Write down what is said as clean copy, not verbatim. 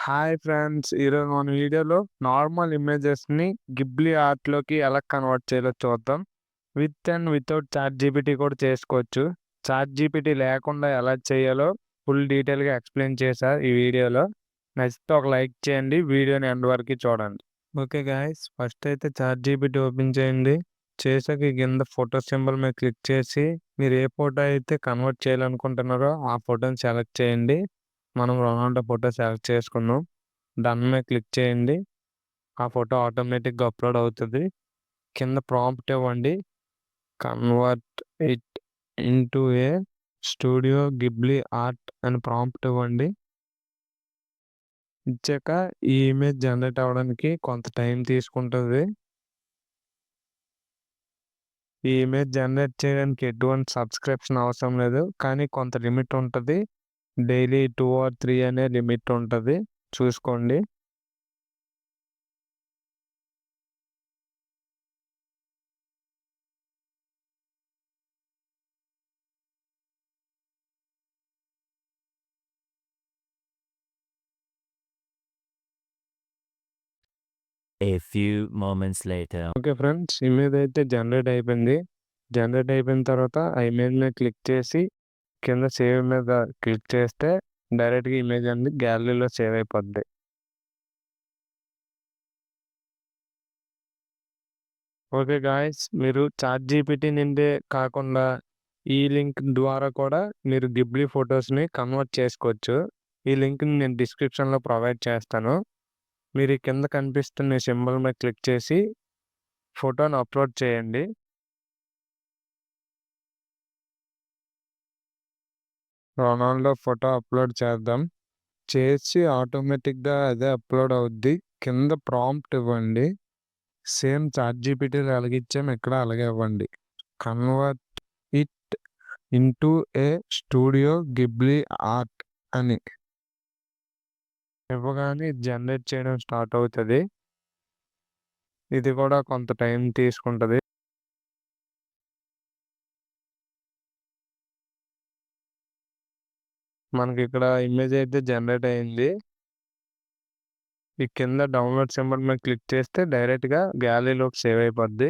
Hi friends! ఈరోజు మన వీడియోలో నార్మల్ ఇమేజెస్‌ని గిబ్లీ ఆర్ట్‌లోకి ఎలా కన్వర్ట్ చేయాలో చూద్దాం. విత్ అండ్ వితౌట్ చాట్‌జీపీటీ కూడా చేసుకోవచ్చు. చాట్‌జీపీటీ లేకుండా ఎలా చేయాలో ఫుల్ డీటెయిల్‌గా ఎక్స్‌ప్లెయిన్ చేశా ఈ వీడియోలో. నచ్చితే ఒక లైక్ చేయండి. వీడియోని ఎండ్ వరకు చూడండి. ఓకే గైస్, ఫస్ట్ అయితే చాట్‌జీపీటీ ఓపెన్ చేయండి. చేశాక ఈ కింద ఫోటో సింబల్ మీద క్లిక్ చేసి మీరు ఏ ఫోటో అయితే కన్వర్ట్ చేయాలనుకుంటున్నారో ఆ ఫోటోని సెలెక్ట్ చేయండి. మనం రొనాల్డో ఫోటో సెలెక్ట్ చేసుకున్నాం. డన్ మీద క్లిక్ చేయండి. ఆ ఫోటో ఆటోమేటిక్‌గా అప్‌లోడ్ అవుతది. కింద ప్రాంప్ట్ ఇవ్వండి. Convert it into A studio Ghibli art అని ప్రాంప్ట్ ఇవ్వండి. ఇచ్చాక ఈ ఇమేజ్ జనరేట్ అవ్వడానికి కొంత టైం తీసుకుంటది. ఈ ఇమేజ్ జనరేట్ చేయడానికి ఎటువంటి సబ్స్క్రిప్షన్ అవసరం లేదు. కానీ కొంత లిమిట్ ఉంటది. డైలీ 2 ఆర్ 3 అనే లిమిట్ ఉంటది. చూసుకోండి. A few moments later. Okay friends, image అయితే జనరేట్ అయిపోయింది. జనరేట్ అయిపోయిన తర్వాత ఆ ఇమేజ్ మీద క్లిక్ చేసి కింద సేవ్ మీద క్లిక్ చేస్తే డైరెక్ట్‌గా ఇమేజ్ అనేది గ్యాలరీలో సేవ్ అయిపోద్ది. ఓకే గాయ్స్, మీరు చాట్‌జీపీటీ నుండే కాకుండా ఈ లింక్ ద్వారా కూడా మీరు గిబ్లీ ఫోటోస్‌ని కన్వర్ట్ చేసుకోవచ్చు. ఈ లింక్‌ని నేను డిస్క్రిప్షన్‌లో ప్రొవైడ్ చేస్తాను. మీరు ఈ కింద కనిపిస్తున్న ఈ సింబల్ మీద క్లిక్ చేసి ఫోటోని అప్‌లోడ్ చేయండి. రొనాల్డో ఫోటో అప్‌లోడ్ చేద్దాం. చేసి ఆటోమేటిక్‌గా అదే అప్‌లోడ్ అవుద్ది. కింద ప్రాంప్ట్ ఇవ్వండి. సేమ్ చాట్‌జీపీటీలో ఎలాగిచ్చామో ఇక్కడ అలాగే ఇవ్వండి. Convert it into A studio Ghibli art అని. ఇవ్వగానే ఇది జనరేట్ చేయడం స్టార్ట్ అవుతది. ఇది కూడా కొంత టైం తీసుకుంటది. మనకిక్కడ ఇమేజ్ అయితే జనరేట్ అయింది. ఈ కింద డౌన్లోడ్ సింబల్ మీద క్లిక్ చేస్తే డైరెక్ట్‌గా గ్యాలరీలోకి సేవ్ అయిపోద్ది.